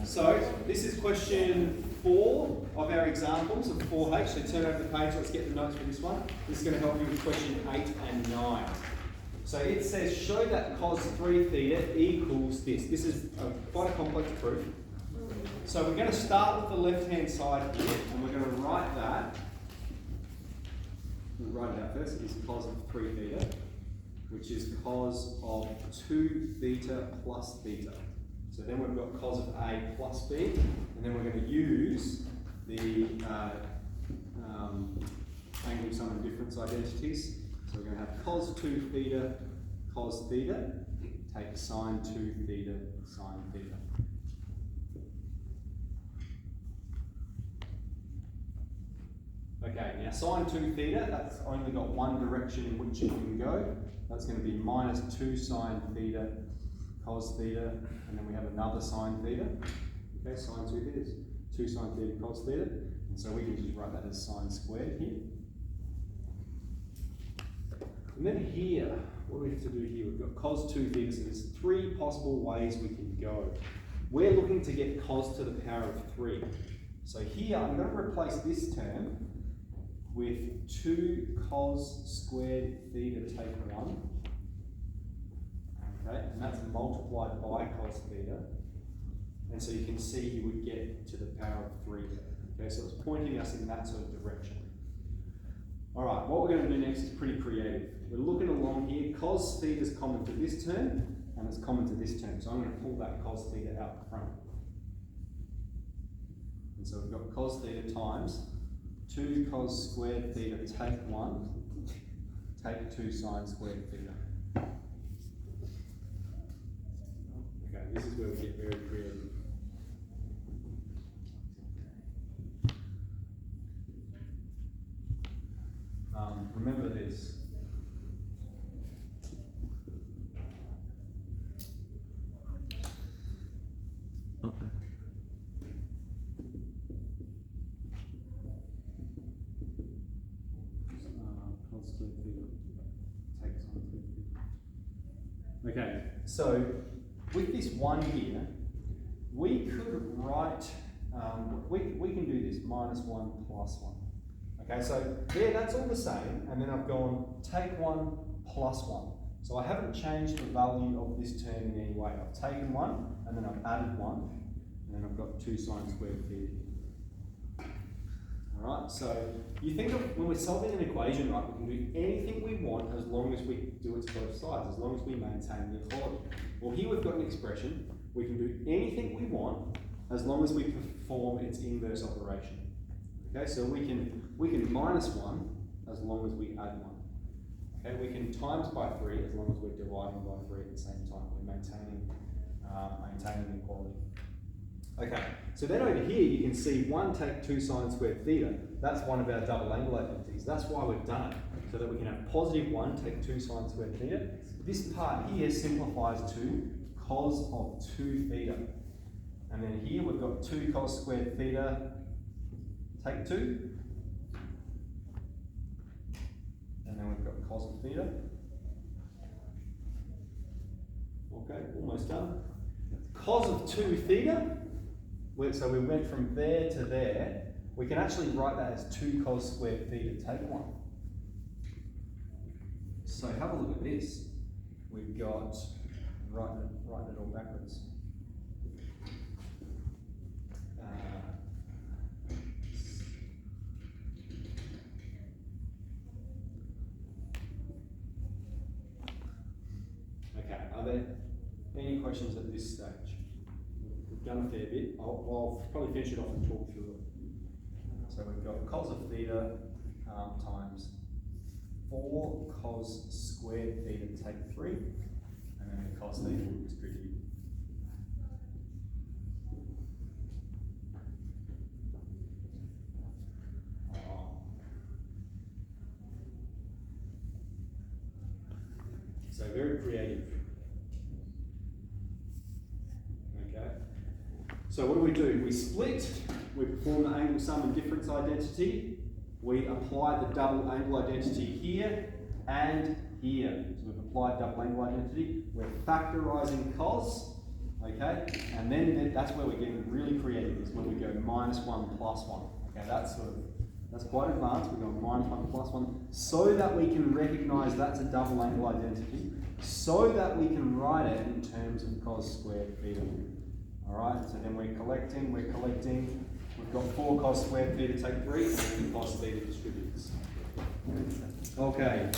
So this is question 4 of our examples of 4H. So turn over the page, let's get the notes for this one. This is going to help you with question 8 and 9. So it says, show that cos 3 theta equals this. This is quite a complex proof. So we're going to start with the left-hand side here, and we're going to write that. We'll write it out first. It is cos of 3 theta, which is cos of 2 theta plus theta. So then we've got cos of A plus B, and then we're going to use the Ange Sum and Difference identities. So we're going to have cos 2 theta, cos theta, take sine 2 theta, sine theta. Okay, now sine 2 theta, that's only got one direction in which it can go. That's going to be minus 2 sine theta, cos theta, and then we have another sine theta. Okay, sine 2 theta is 2 sine theta, cos theta. And so we can just write that as sine squared here. And then here, what do we have to do here? We've got cos 2 theta, so there's 3 possible ways we can go. We're looking to get cos to the power of 3. So here, I'm going to replace this term with 2 cos squared theta take 1. Okay, and that's multiplied by cos theta. And so you can see you would get to the power of 3 there. Okay, so it's pointing us in that sort of direction. All right, what we're going to do next is pretty creative. We're looking along here. Cos theta is common to this term, and it's common to this term. So I'm going to pull that cos theta out the front. And so we've got cos theta times 2 cos squared theta take 1, take 2 sine squared theta. Okay, this is where we get very creative. Remember this. Okay, so with this 1 here, we could write, we can do this, minus 1 plus 1. Okay, so there, that's all the same, and then I've gone take 1 plus 1. So I haven't changed the value of this term in any way. I've taken 1, and then I've added 1, and then I've got 2 sine squared theta. Alright, so you think of when we're solving an equation, right, we can do anything we want as long as we do it to both sides, as long as we maintain the equality. Well, here we've got an expression, we can do anything we want as long as we perform its inverse operation. Okay, so we can minus 1 as long as we add 1. Okay, we can times by 3 as long as we're dividing by 3 at the same time. We're maintaining the equality. Okay, so then over here you can see 1 take 2 sine squared theta. That's one of our double angle identities. That's why we've done it, so that we can have positive 1 take 2 sine squared theta. This part here simplifies to cos of 2 theta. And then here we've got 2 cos squared theta take 2. And then we've got cos of theta. Okay, almost done. Cos of 2 theta. So we went from there to there. We can actually write that as 2 cos squared theta take 1. So have a look at this. We've got, writing it all backwards. Okay, are there any questions at this stage? We've done a fair bit. I'll probably finish it off and talk through it. So we've got cos of theta times 4 cos squared theta take 3, and then the cos theta will distribute. So very creative. Okay. So what do? We split, we perform the Ange Sum and Difference identity, we apply the double angle identity here and here. So we've applied double angle identity, we're factorising cos, Okay, and then that's where we're getting really creative, is when we go -1 plus 1. Okay, that's quite advanced. We're going -1 plus 1, so that we can recognise that's a double angle identity, so that we can write it in terms of cos squared theta. Alright, so then we're collecting. We've got 4 cos squared theta take 3, and then cos theta distributes. Okay.